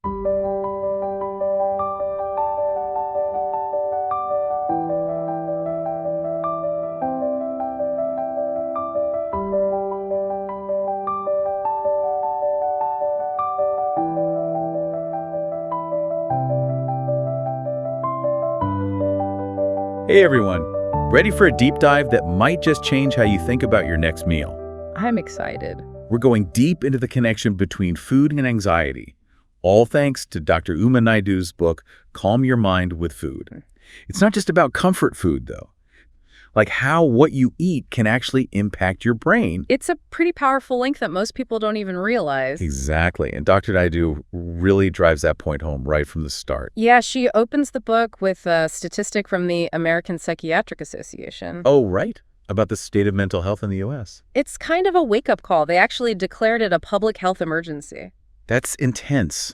Hey everyone, ready for a deep dive that might just change how you think about your next meal? I'm excited. We're going deep into the connection between food and anxiety, all thanks to Dr. Naidoo's book, Calm Your Mind with Food. It's not just about comfort food, though. Like how what you eat can actually impact your brain. It's a pretty powerful link that most people don't even realize. Exactly, and Dr. Naidoo really drives that point home right from the start. Yeah, she opens the book with a statistic from the American Psychiatric Association. Oh, right. About the state of mental health in the U.S. It's kind of a wake-up call. They actually declared it a public health emergency. That's intense.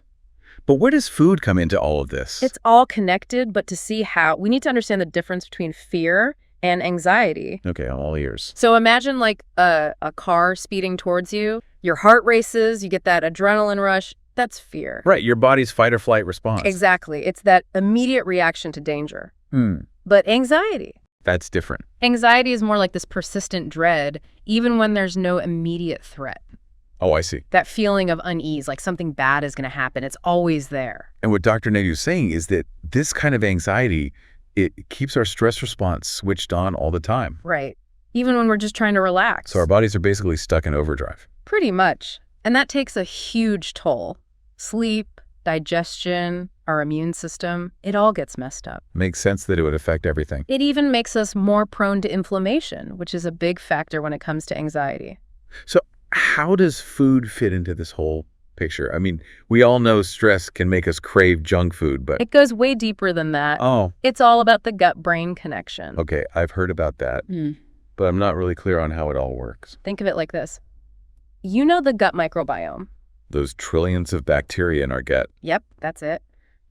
But where does food come into all of this? It's all connected, but to see how, we need to understand the difference between fear and anxiety. Okay, I'm all ears. So imagine like a car speeding towards you. Your heart races, you get that adrenaline rush. That's fear. Right, your body's fight or flight response. Exactly. It's that immediate reaction to danger. But anxiety. That's different. Anxiety is more like this persistent dread, even when there's no immediate threat. Oh, I see. That feeling of unease, like something bad is going to happen. It's always there. And what Dr. Naidoo is saying is that this kind of anxiety, it keeps our stress response switched on all the time. Right. Even when we're just trying to relax. So our bodies are basically stuck in overdrive. Pretty much. And that takes a huge toll. Sleep, digestion, our immune system, it all gets messed up. Makes sense that it would affect everything. It even makes us more prone to inflammation, which is a big factor when it comes to anxiety. So how does food fit into this whole picture? I mean, we all know stress can make us crave junk food, but... It goes way deeper than that. Oh. It's all about the gut-brain connection. Okay, I've heard about that, but I'm not really clear on how it all works. Think of it like this. You know the gut microbiome. Those trillions of bacteria in our gut. Yep, that's it.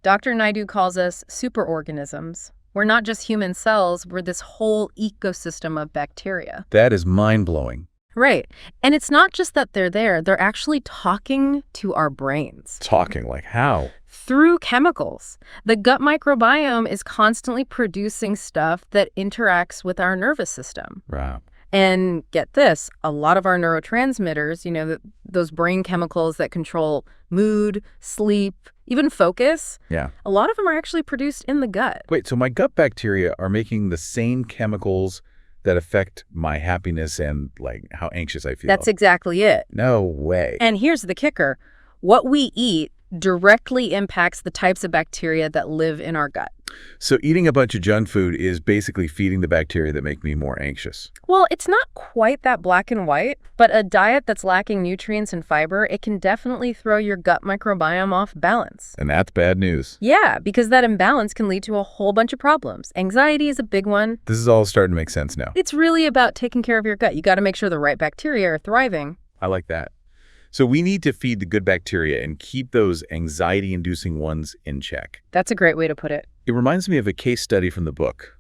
Dr. Naidoo calls us superorganisms. We're not just human cells, we're this whole ecosystem of bacteria. That is mind-blowing. Right. And it's not just that they're there, they're actually talking to our brains. Talking, like how? Through chemicals. The gut microbiome is constantly producing stuff that interacts with our nervous system. Wow. And get this, a lot of our neurotransmitters, those brain chemicals that control mood, sleep, even focus, a lot of them are actually produced in the gut. Wait, so my gut bacteria are making the same chemicals that affect my happiness and, like, how anxious I feel? That's exactly it. No way. And here's the kicker. What we eat directly impacts the types of bacteria that live in our gut. So eating a bunch of junk food is basically feeding the bacteria that make me more anxious. Well, it's not quite that black and white, but a diet that's lacking nutrients and fiber, it can definitely throw your gut microbiome off balance. And that's bad news. Yeah, because that imbalance can lead to a whole bunch of problems. Anxiety is a big one. This is all starting to make sense now. It's really about taking care of your gut. You got to make sure the right bacteria are thriving. I like that. So we need to feed the good bacteria and keep those anxiety-inducing ones in check. That's a great way to put it. It reminds me of a case study from the book.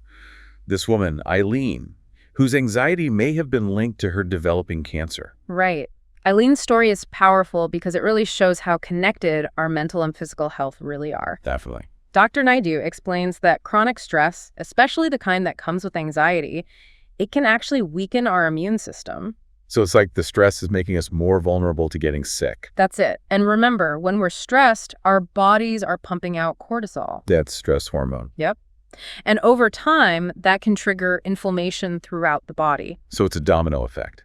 This woman, Eileen, whose anxiety may have been linked to her developing cancer. Right. Eileen's story is powerful because it really shows how connected our mental and physical health really are. Definitely. Dr. Naidoo explains that chronic stress, especially the kind that comes with anxiety, it can actually weaken our immune system. So it's like the stress is making us more vulnerable to getting sick. That's it. And remember, when we're stressed, our bodies are pumping out cortisol. That's stress hormone. Yep. And over time, that can trigger inflammation throughout the body. So it's a domino effect.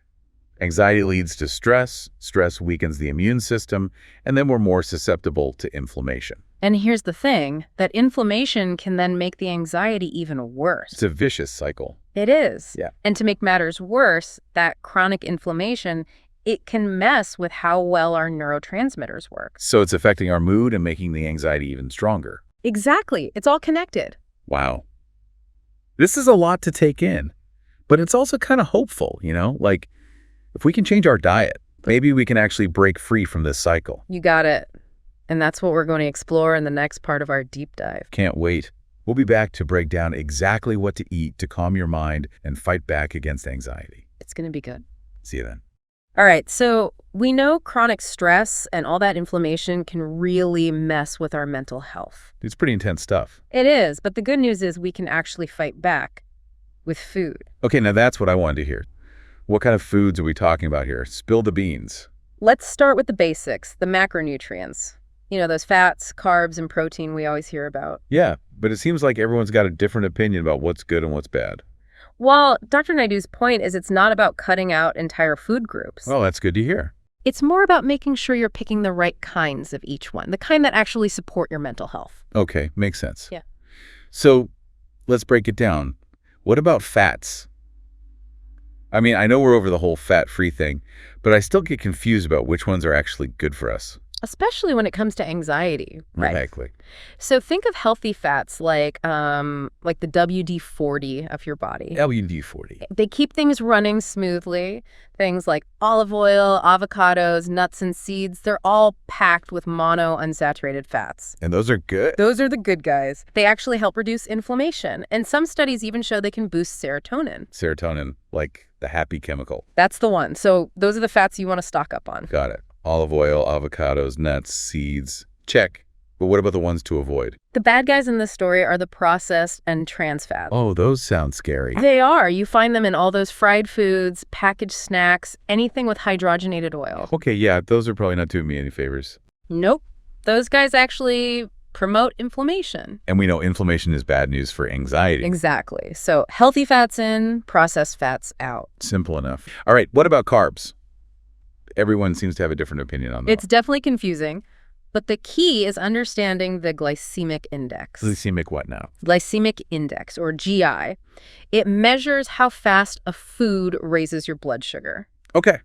Anxiety leads to stress, stress weakens the immune system, and then we're more susceptible to inflammation. And here's the thing, that inflammation can then make the anxiety even worse. It's a vicious cycle. It is. Yeah. And to make matters worse, that chronic inflammation, it can mess with how well our neurotransmitters work. So it's affecting our mood and making the anxiety even stronger. Exactly. It's all connected. Wow. This is a lot to take in, but it's also kind of hopeful, Like, if we can change our diet, maybe we can actually break free from this cycle. You got it. And that's what we're going to explore in the next part of our deep dive. Can't wait. We'll be back to break down exactly what to eat to calm your mind and fight back against anxiety. It's going to be good. See you then. All right, so we know chronic stress and all that inflammation can really mess with our mental health. It's pretty intense stuff. It is, but the good news is we can actually fight back with food. Okay, now that's what I wanted to hear. What kind of foods are we talking about here? Spill the beans. Let's start with the basics, the macronutrients. You know, those fats, carbs, and protein we always hear about. Yeah, but it seems like everyone's got a different opinion about what's good and what's bad. Well, Dr. Naidoo's point is it's not about cutting out entire food groups. Well, that's good to hear. It's more about making sure you're picking the right kinds of each one, the kind that actually support your mental health. Okay, makes sense. Yeah. So let's break it down. What about fats? I mean, I know we're over the whole fat-free thing, but I still get confused about which ones are actually good for us. Especially when it comes to anxiety, right? Exactly. So think of healthy fats like the WD-40 of your body. WD-40. They keep things running smoothly. Things like olive oil, avocados, nuts, and seeds, they're all packed with monounsaturated fats. And those are good? Those are the good guys. They actually help reduce inflammation. And some studies even show they can boost serotonin. Serotonin, like the happy chemical. That's the one. So those are the fats you want to stock up on. Got it. Olive oil, avocados, nuts, seeds. Check. But what about the ones to avoid? The bad guys in this story are the processed and trans fats. Oh, those sound scary. They are. You find them in all those fried foods, packaged snacks, anything with hydrogenated oil. Okay, yeah, those are probably not doing me any favors. Nope. Those guys actually promote inflammation. And we know inflammation is bad news for anxiety. Exactly. So healthy fats in, processed fats out. Simple enough. All right, what about carbs? Everyone seems to have a different opinion on that. It's definitely confusing, but the key is understanding the glycemic index. Glycemic what now? Glycemic index, or GI. It measures how fast a food raises your blood sugar. Okay,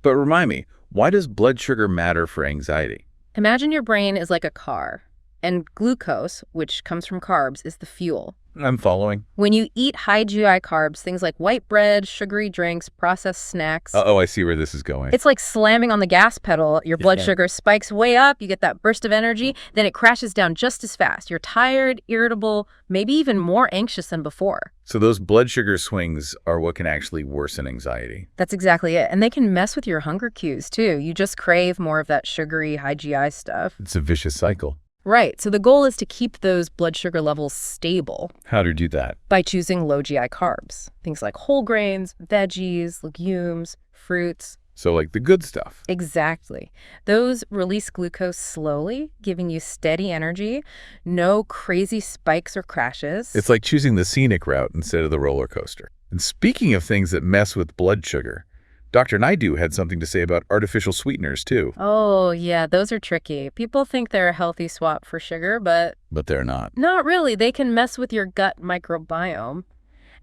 but remind me, why does blood sugar matter for anxiety? Imagine your brain is like a car, and glucose, which comes from carbs, is the fuel. I'm following. When you eat high GI carbs, things like white bread, sugary drinks, processed snacks. Uh-oh, I see where this is going. It's like slamming on the gas pedal. Your blood sugar spikes way up, you get that burst of energy, then it crashes down just as fast. You're tired, irritable, maybe even more anxious than before. So those blood sugar swings are what can actually worsen anxiety. That's exactly it. And they can mess with your hunger cues, too. You just crave more of that sugary, high GI stuff. It's a vicious cycle. Right. So the goal is to keep those blood sugar levels stable. How to do that? By choosing low GI carbs. Things like whole grains, veggies, legumes, fruits. So like the good stuff. Exactly. Those release glucose slowly, giving you steady energy, no crazy spikes or crashes. It's like choosing the scenic route instead of the roller coaster. And speaking of things that mess with blood sugar, Dr. Naidoo had something to say about artificial sweeteners, too. Oh, yeah, those are tricky. People think they're a healthy swap for sugar, but they're not. Not really. They can mess with your gut microbiome.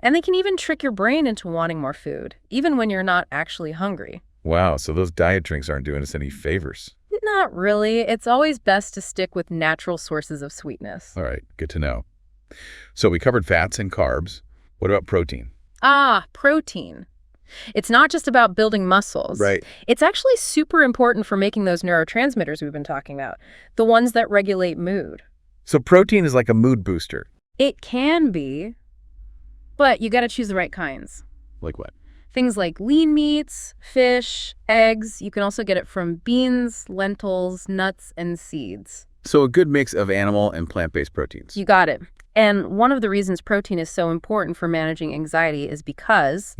And they can even trick your brain into wanting more food, even when you're not actually hungry. Wow, so those diet drinks aren't doing us any favors. Not really. It's always best to stick with natural sources of sweetness. All right, good to know. So we covered fats and carbs. What about protein? Protein. It's not just about building muscles. Right. It's actually super important for making those neurotransmitters we've been talking about, the ones that regulate mood. So protein is like a mood booster. It can be, but you got to choose the right kinds. Like what? Things like lean meats, fish, eggs. You can also get it from beans, lentils, nuts, and seeds. So a good mix of animal and plant-based proteins. You got it. And one of the reasons protein is so important for managing anxiety is because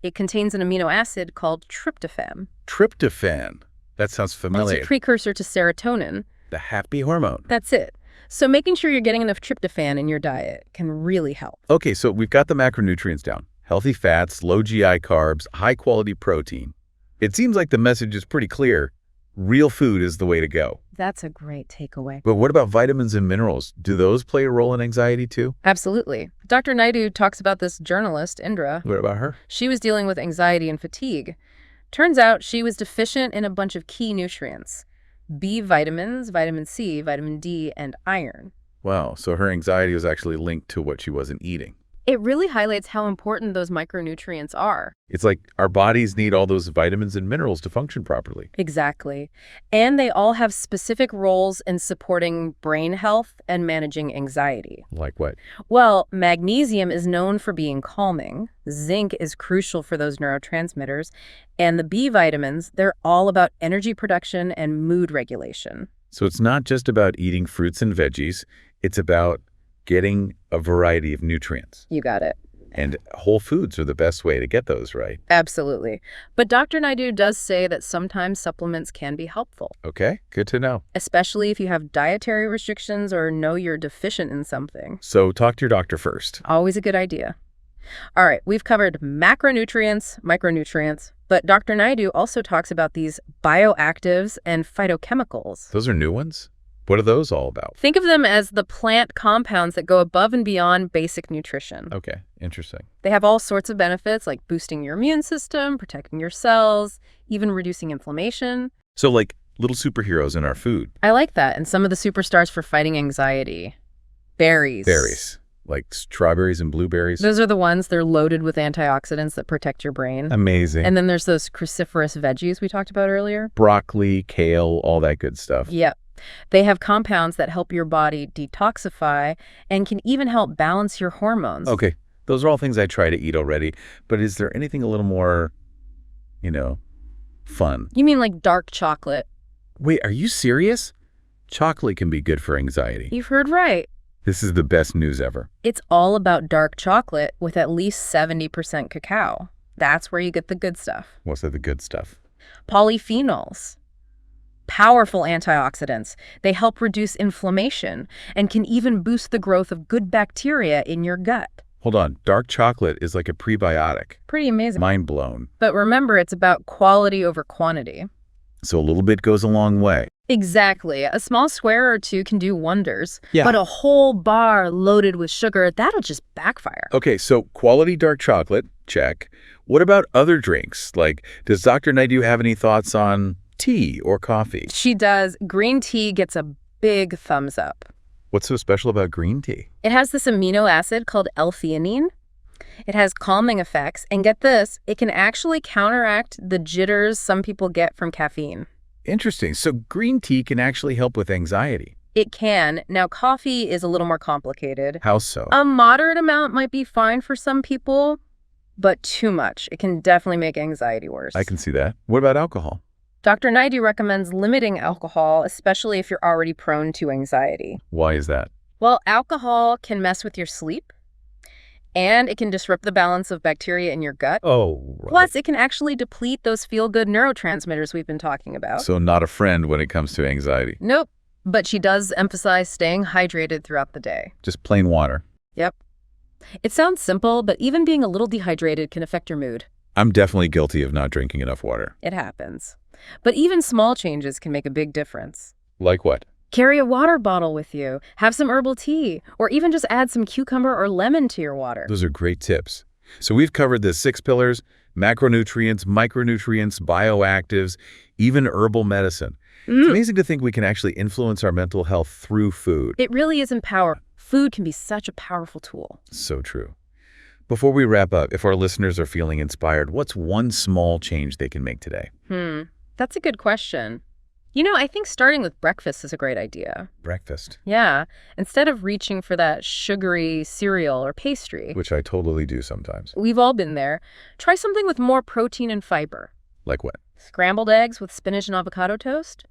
it contains an amino acid called tryptophan. Tryptophan. That sounds familiar. It's a precursor to serotonin. The happy hormone. That's it. So making sure you're getting enough tryptophan in your diet can really help. Okay, so we've got the macronutrients down. Healthy fats, low GI carbs, high-quality protein. It seems like the message is pretty clear. Real food is the way to go. That's a great takeaway. But what about vitamins and minerals? Do those play a role in anxiety too? Absolutely. Dr. Naidoo talks about this journalist, Indra. What about her? She was dealing with anxiety and fatigue. Turns out she was deficient in a bunch of key nutrients. B vitamins, vitamin C, vitamin D, and iron. Wow, so her anxiety was actually linked to what she wasn't eating. It really highlights how important those micronutrients are. It's like our bodies need all those vitamins and minerals to function properly. Exactly. And they all have specific roles in supporting brain health and managing anxiety. Like what? Well, magnesium is known for being calming. Zinc is crucial for those neurotransmitters. And the B vitamins, they're all about energy production and mood regulation. So it's not just about eating fruits and veggies. It's about getting a variety of nutrients. You got it. And whole foods are the best way to get those, right? Absolutely. But Dr. Naidoo does say that sometimes supplements can be helpful. Okay, good to know. Especially if you have dietary restrictions or know you're deficient in something. So talk to your doctor first. Always a good idea. All right, we've covered macronutrients, micronutrients, but Dr. Naidoo also talks about these bioactives and phytochemicals. Those are new ones? What are those all about? Think of them as the plant compounds that go above and beyond basic nutrition. Okay, interesting. They have all sorts of benefits like boosting your immune system, protecting your cells, even reducing inflammation. So like little superheroes in our food. I like that. And some of the superstars for fighting anxiety. Berries. Berries. Like strawberries and blueberries. Those are the ones, they're loaded with antioxidants that protect your brain. Amazing. And then there's those cruciferous veggies we talked about earlier. Broccoli, kale, all that good stuff. Yep. They have compounds that help your body detoxify and can even help balance your hormones. Okay, those are all things I try to eat already. But is there anything a little more, fun? You mean like dark chocolate? Wait, are you serious? Chocolate can be good for anxiety. You've heard right. This is the best news ever. It's all about dark chocolate with at least 70% cacao. That's where you get the good stuff. What's the good stuff? Polyphenols. Powerful antioxidants. They help reduce inflammation and can even boost the growth of good bacteria in your gut. Hold on. Dark chocolate is like a prebiotic. Pretty amazing. Mind blown. But remember, it's about quality over quantity. So a little bit goes a long way. Exactly. A small square or two can do wonders. Yeah. But a whole bar loaded with sugar, that'll just backfire. Okay, so quality dark chocolate, check. What about other drinks? Like, does Dr. Naidoo have any thoughts on tea or coffee? She does. Green tea gets a big thumbs up. What's so special about green tea? It has this amino acid called L-theanine. It has calming effects. And get this, it can actually counteract the jitters some people get from caffeine. Interesting. So green tea can actually help with anxiety. It can. Now, coffee is a little more complicated. How so? A moderate amount might be fine for some people, but too much. It can definitely make anxiety worse. I can see that. What about alcohol? Dr. Naidoo recommends limiting alcohol, especially if you're already prone to anxiety. Why is that? Well, alcohol can mess with your sleep, and it can disrupt the balance of bacteria in your gut. Oh, right. Plus, it can actually deplete those feel-good neurotransmitters we've been talking about. So not a friend when it comes to anxiety. Nope. But she does emphasize staying hydrated throughout the day. Just plain water. Yep. It sounds simple, but even being a little dehydrated can affect your mood. I'm definitely guilty of not drinking enough water. It happens. But even small changes can make a big difference. Like what? Carry a water bottle with you, have some herbal tea, or even just add some cucumber or lemon to your water. Those are great tips. So we've covered the 6 pillars: macronutrients, micronutrients, bioactives, even herbal medicine. It's amazing to think we can actually influence our mental health through food. It really is empowering. Food can be such a powerful tool. So true. Before we wrap up, if our listeners are feeling inspired, what's one small change they can make today? That's a good question. I think starting with breakfast is a great idea. Breakfast. Yeah. Instead of reaching for that sugary cereal or pastry. Which I totally do sometimes. We've all been there. Try something with more protein and fiber. Like what? Scrambled eggs with spinach and avocado toast?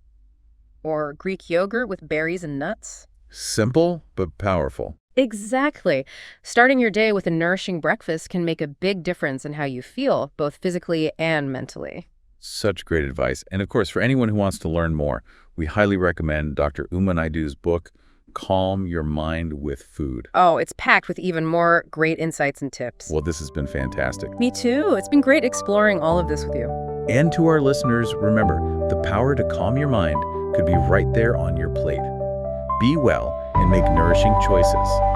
Or Greek yogurt with berries and nuts? Simple, but powerful. Exactly. Starting your day with a nourishing breakfast can make a big difference in how you feel, both physically and mentally. Such great advice. And of course, for anyone who wants to learn more, we highly recommend Dr. Uma Naidoo's book, Calm Your Mind with Food. Oh, it's packed with even more great insights and tips. Well, this has been fantastic. Me too. It's been great exploring all of this with you. And to our listeners, remember, the power to calm your mind could be right there on your plate. Be well and make nourishing choices.